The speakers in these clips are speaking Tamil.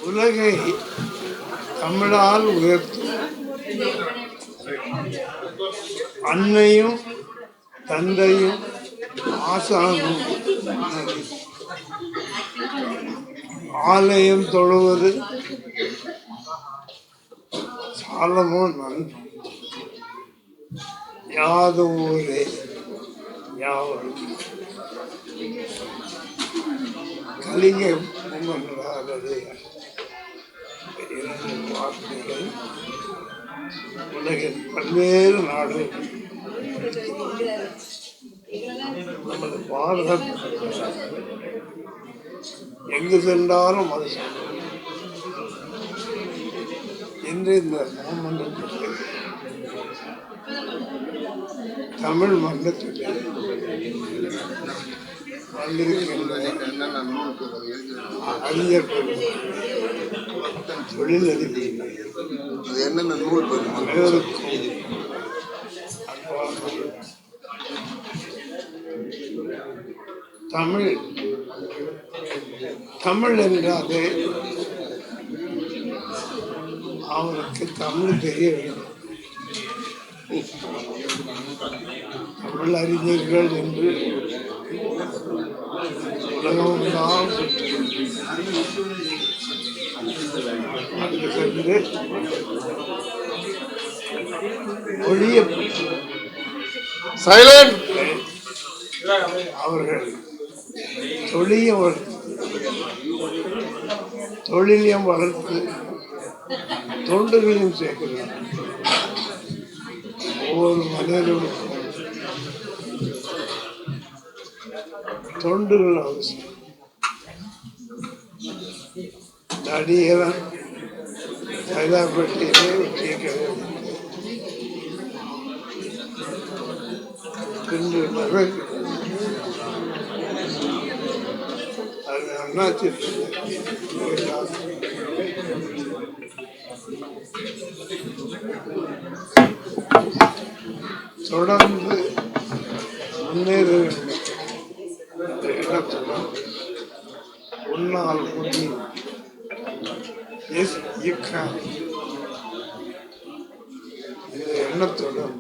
உலகை தமிழால் உயர்த்தும் அன்னையும் தந்தையும் ஆசானும் ஆலயம் தொழுவது சாலமோன் நன்றி யாதும் ஊரே யாவரும் கலிங்க என்றாரது இரண்டு வார்த்தைகள் உலகின் பல்வேறு நாடுகள் நமது பாரதம் எங்கு சென்றாலும் அது இன்று இந்த மாமன்றத்தில் தமிழ் மன்றத்தில் வந்திருக்கின்ற அறிஞர் தொழிலதிபர்கள் அனைவருக்கும் தமிழ் தமிழ் என்றாலே அவருக்கு தமிழ் தெரிய வேண்டும். தமிழ் அறிஞர்கள் என்று உலகம்தான் அங்கு சென்று ஒழிய அவர்கள் தொழிலையும் வளர்த்து தொண்டுகளையும் சேர்க்கிறார். ஒவ்வொரு மனிதர்களுக்கும் தொண்டுகள் அவசியம். நடிகரன் சைதாப்பேட்டையிலே கேட்கிறது இன்று மகள் அது அண்ணாச்சி தொடர்ந்து முன்னேற வேண்டும் என்ற எண்ணத்துடன் உன்னால் முடியும் இயக்கம் இந்த எண்ணத்துடன்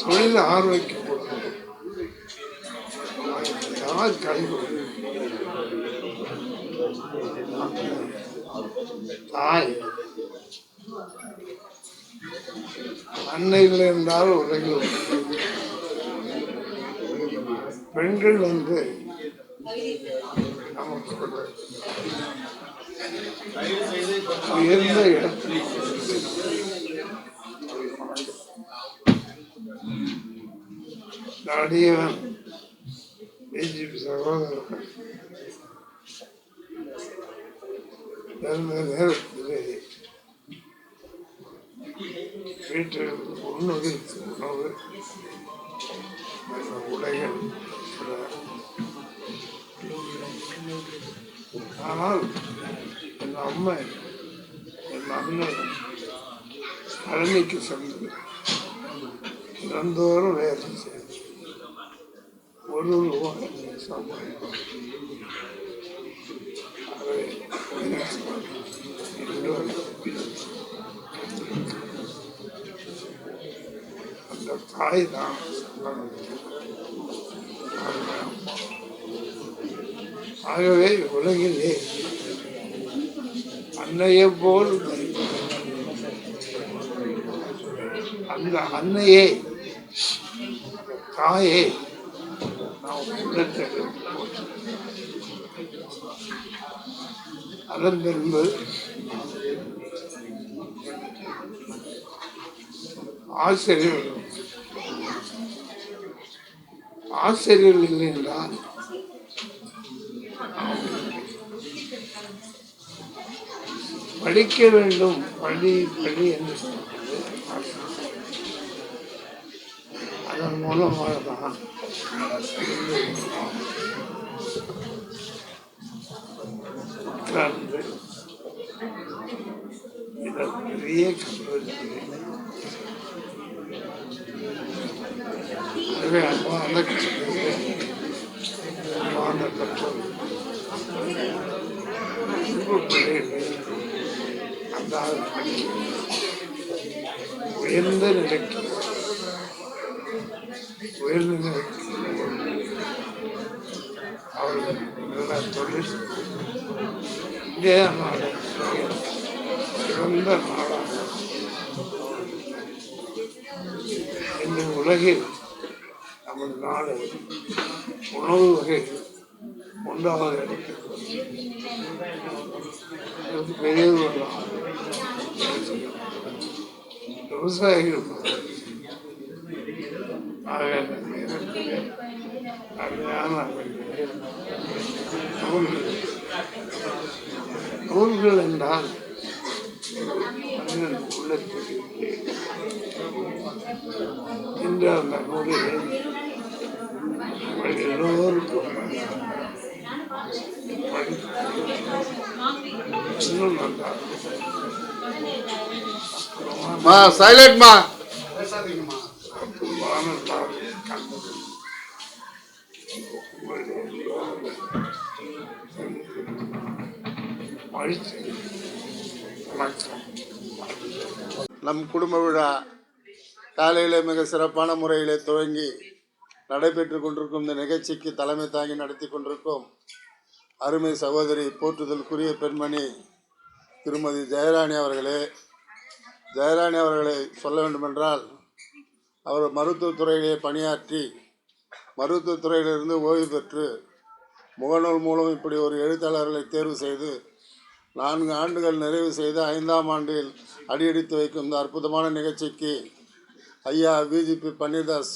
தொழில் ஆரோக்கியப்படும் யார் கைவிடும் தாய் அன்னைகள் என்றால் உலகில் பெண்கள் வந்து நமக்கு உயர்ந்த இடத்தில் நாடியவன் பிஜேபி சகோதரர்கள் நேரத்திலே வீட்டில் உணவு உடைகள். ஆனால் என் அம்மா என் அண்ணன் பழனிக்கு சென்று தினந்தோறும் வேலை செய்து ₹1 சம்பாதிக்கும். அந்த தாய் தான் ஆகவே உலகிலே அன்னையை போல் அந்த அன்னையே தாயே நாம் அதன் பின்பு ஆசிரியர்கள் இல்லை என்றால் படிக்க வேண்டும். படி என்று சொல்வது அதன் மூலமாக தான் உட்கார்ந்து பெரிய கல்லூரி அன்பான பெற்றோர் அன்பு பிள்ளைகள் அந்த படிச்சு உயர்ந்த நிலைக்கு அவர்கள் நல்ல தொழில் இந்திய நாடு சிறந்த நாடாக இந்த உலகில் நமது நாடு உணவு வகைகள் ஒன்றாவது இடத்தில் பெரியவர்களாக விவசாயிகள் ஆக இந்த நேரத்தில் அருமையான நூல்கள் என்றால் மனிதன் உள்ளத்தில் இன்று அந்த நூலில் நம்ம எல்லோருக்கும் இன்னும் நல்லா சைலண்ட்மா நம் குடும்ப விழா காலையிலே மிக சிறப்பான முறையிலே துவங்கி நடைபெற்று கொண்டிருக்கும் இந்த நிகழ்ச்சிக்கு தலைமை தாங்கி நடத்தி கொண்டிருக்கும் அருமை சகோதரி போற்றுதலுக்குரிய பெண்மணி திருமதி ஜெயராணி அவர்களை சொல்ல வேண்டுமென்றால் அவர் மருத்துவத்துறையிலே பணியாற்றி மருத்துவத்துறையிலிருந்து ஓய்வு பெற்று முகநூல் மூலம் இப்படி ஒரு எழுத்தாளர்களை தேர்வு செய்து 4 ஆண்டுகள் நிறைவு செய்து 5ஆம் ஆண்டில் அடியெடுத்து வைக்கும் இந்த அற்புதமான நிகழ்ச்சிக்கு ஐயா விஜிபி பன்னீர்தாஸ்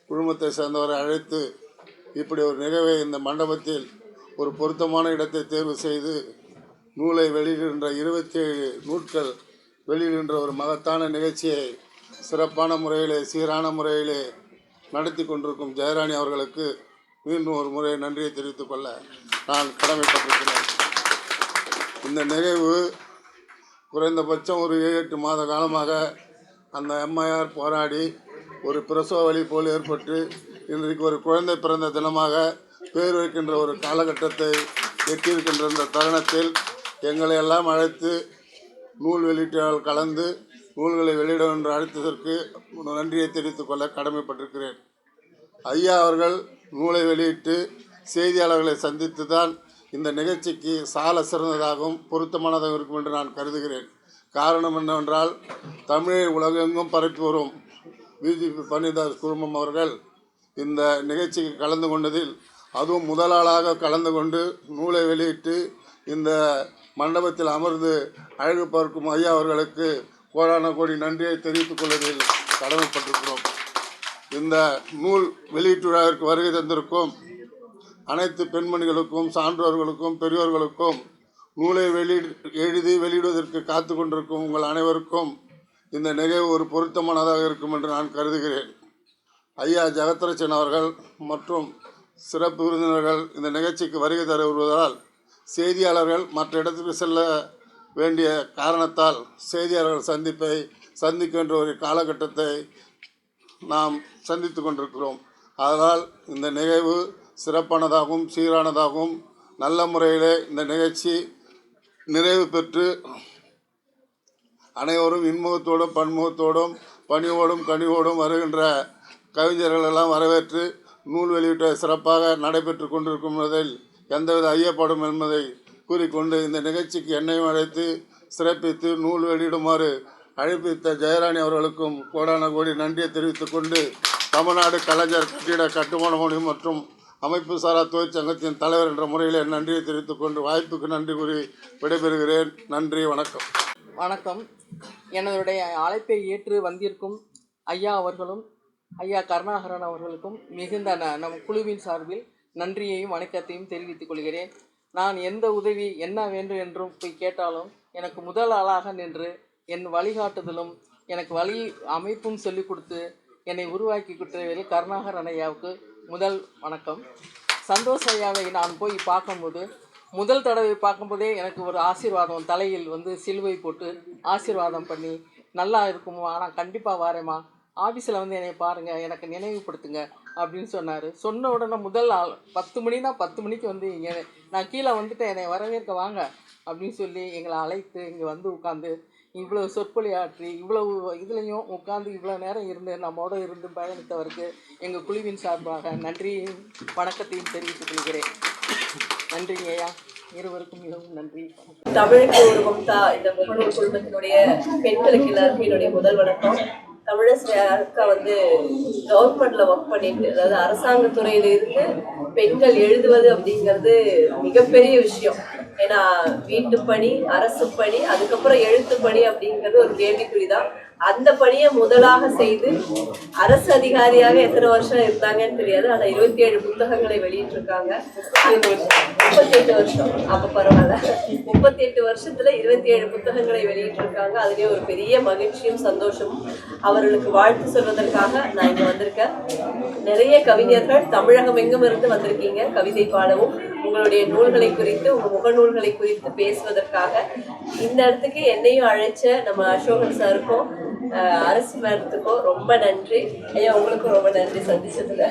குழுமத்தை சேர்ந்தவரை அழைத்து இப்படி ஒரு நிகழ்வை இந்த மண்டபத்தில் ஒரு பொருத்தமான இடத்தை தேர்வு செய்து நூலை வெளியிடுகின்ற 27 நூட்கள் வெளியிடுகின்ற ஒரு மகத்தான நிகழ்ச்சியை சிறப்பான முறையிலே சீரான முறையிலே நடத்தி கொண்டிருக்கும் ஜெயராணி அவர்களுக்கு மீண்டும் ஒரு முறை நன்றியை தெரிவித்துக் கொள்ள நான் கடமைப்பட்டிருக்கிறேன். இந்த நிகழ்வு குறைந்தபட்சம் ஒரு 7-8 மாத காலமாக அந்த அம்மையார் போராடி ஒரு பிரசவ வலி போல் ஏற்பட்டு இன்றைக்கு ஒரு குழந்தை பிறந்த தினமாக பேர் வைக்கின்ற ஒரு காலகட்டத்தை எட்டியிருக்கின்ற இந்த தருணத்தில் எங்களை எல்லாம் அழைத்து நூல் வெளியீட்டாளர் கலந்து நூல்களை வெளியிட என்று அழைத்ததற்கு நன்றியை தெரிவித்துக் கொள்ள கடமைப்பட்டிருக்கிறேன். ஐயா அவர்கள் நூலை வெளியிட்டு செய்தியாளர்களை சந்தித்து தான் இந்த நிகழ்ச்சிக்கு சால சிறந்ததாகவும் பொருத்தமானதாகவும் இருக்கும் என்று நான் கருதுகிறேன். காரணம் என்னவென்றால் தமிழை உலகெங்கும் பரப்பி வரும் விஜிபி பன்னீர்தாஸ் குழுமம் அவர்கள் இந்த நிகழ்ச்சிக்கு கலந்து கொண்டதில் அதுவும் முதலாளாக கலந்து கொண்டு நூலை வெளியிட்டு இந்த மண்டபத்தில் அமர்ந்து அழகு பார்க்கும் ஐயா அவர்களுக்கு கோடான கோடி நன்றியை தெரிவித்துக் கொள்வதில் கடமைப்பட்டிருக்கிறோம். இந்த நூல் வெளியீட்டு விழாவிற்கு வருகை தந்திருக்கும் அனைத்து பெண்மணிகளுக்கும் சான்றோர்களுக்கும் பெரியோர்களுக்கும் நூலை எழுதி வெளியிடுவதற்கு காத்து கொண்டிருக்கும் உங்கள் அனைவருக்கும் இந்த நிகழ்வு ஒரு பொருத்தமானதாக இருக்கும் என்று நான் கருதுகிறேன். ஐயா ஜெகத்ரட்சன் அவர்கள் மற்றும் சிறப்பு விருந்தினர்கள் இந்த நிகழ்ச்சிக்கு வருகை தர வருவதால் செய்தியாளர்கள் மற்ற இடத்துக்கு செல்ல வேண்டிய காரணத்தால் செய்தியாளர்கள் சந்திக்கின்ற ஒரு காலகட்டத்தை நாம் சந்தித்து கொண்டிருக்கிறோம். அதனால் இந்த நிகழ்வு சிறப்பானதாகவும் சீரானதாகவும் நல்ல முறையிலே இந்த நிகழ்ச்சி நிறைவு பெற்று அனைவரும் இன்முகத்தோடும் பன்முகத்தோடும் பணியோடும் கனிவோடும் வருகின்ற கவிஞர்களெல்லாம் வரவேற்று நூல் வெளியீட்டை சிறப்பாக நடைபெற்று கொண்டிருக்கும்வதில் எந்தவித ஐயப்படும் என்பதை கூறிக்கொண்டு இந்த நிகழ்ச்சிக்கு என்னையும் அழைத்து சிறப்பித்து நூல் வெளியிடுமாறு அழைப்பித்த ஜெயராணி அவர்களுக்கும் கோடான கோடி நன்றியை தெரிவித்துக் கொண்டு தமிழ்நாடு கலைஞர் கட்டிட கட்டுமான மொழி மற்றும் அமைப்பு சாரா தொழிற்சங்கத்தின் தலைவர் என்ற முறையில் நன்றியை தெரிவித்துக் கொண்டு வாய்ப்புக்கு நன்றி கூறி விடைபெறுகிறேன். நன்றி, வணக்கம். வணக்கம். என்னுடைய அழைப்பை ஏற்று வந்திருக்கும் ஐயா அவர்களும் ஐயா கருணாகரன் அவர்களுக்கும் மிகுந்த நம் குழுவின் சார்பில் நன்றியையும் வணக்கத்தையும் தெரிவித்துக் கொள்கிறேன். நான் எந்த உதவி என்ன வேண்டும் என்றும் போய் கேட்டாலும் எனக்கு முதல் ஆளாக நின்று என் வழிகாட்டுதலும் எனக்கு வழி அமைப்பும் சொல்லிக் கொடுத்து என்னை உருவாக்கி கொடுத்தவர்கள் கருணாகரன் ஐயாவுக்கு முதல் வணக்கம். சந்தோஷ் ஐயாவை நான் போய் பார்க்கும்போது முதல் தடவை பார்க்கும்போதே எனக்கு ஒரு ஆசீர்வாதம், தலையில் சிலுவை போட்டு ஆசீர்வாதம் பண்ணி நல்லா இருக்குமா, நான் கண்டிப்பாக வரேம்மா, ஆஃபீஸில் என்னை பாருங்கள், எனக்கு நினைவுபடுத்துங்க அப்படின்னு சொன்னார். சொன்ன உடனே முதல் நாள் 10 மணினா 10 மணிக்கு வந்து நான் கீழே வந்துட்டேன், என்னை வரவேற்க வாங்க அப்படின்னு சொல்லி எங்களை அழைத்து இங்கே வந்து உட்காந்து இவ்வளோ சொற்பொழியாற்றி இவ்வளவு இதுலேயும் உட்காந்து இவ்வளோ நேரம் இருந்து நம்மோட இருந்து பயணித்தவருக்கு எங்கள் குழுவின் சார்பாக நன்றியையும் வணக்கத்தையும் தெரிவித்துக் கொள்கிறேன். நன்றிங்க ஐயா, இருவருக்கும் மிகவும் நன்றி. தமிழுக்கு ஒரு மம்தா இந்த முகநூல் குழுமத்தினுடைய பெண்களுக்கு எல்லாருக்கும் என்னுடைய முதல் வணக்கம். தமிழரசி அக்கா வந்து கவர்மெண்ட்ல ஒர்க் பண்ணிட்டு, அதாவது அரசாங்க துறையில இருந்து பெண்கள் எழுதுவது அப்படிங்கிறது மிகப்பெரிய விஷயம். ஏன்னா வீட்டு பணி, அரசு பணி, அதுக்கப்புறம் எழுத்து பணி அப்படிங்கிறது ஒரு கேள்விக்குறிதான். அந்த பணியை முதலாக செய்து அரசு அதிகாரியாக எத்தனை வருஷம் இருந்தாங்கன்னு தெரியாது, ஆனா 27 புத்தகங்களை வெளியிட்டிருக்காங்க. 38 வருஷம், அப்ப பரவாயில்ல, 38 வருஷத்துல 27 புத்தகங்களை வெளியிட்டிருக்காங்க. அதுலயே ஒரு பெரிய மகிழ்ச்சியும் சந்தோஷமும். அவர்களுக்கு வாழ்த்து சொல்வதற்காக நான் இங்க வந்திருக்கேன். நிறைய கவிஞர்கள் தமிழகம் எங்கும் இருந்து வந்திருக்கீங்க கவிதை பாடவும், உங்களுடைய நூல்களை குறித்து, உங்க முகநூல்களை குறித்து பேசுவதற்காக. இந்த இடத்துக்கு என்னையும் அழைச்ச நம்ம அசோகன் சாருக்கும் அரசு மேடத்துக்கும் ரொம்ப நன்றி ஐயா. உங்களுக்கும் ரொம்ப நன்றி சந்திச்சதுல.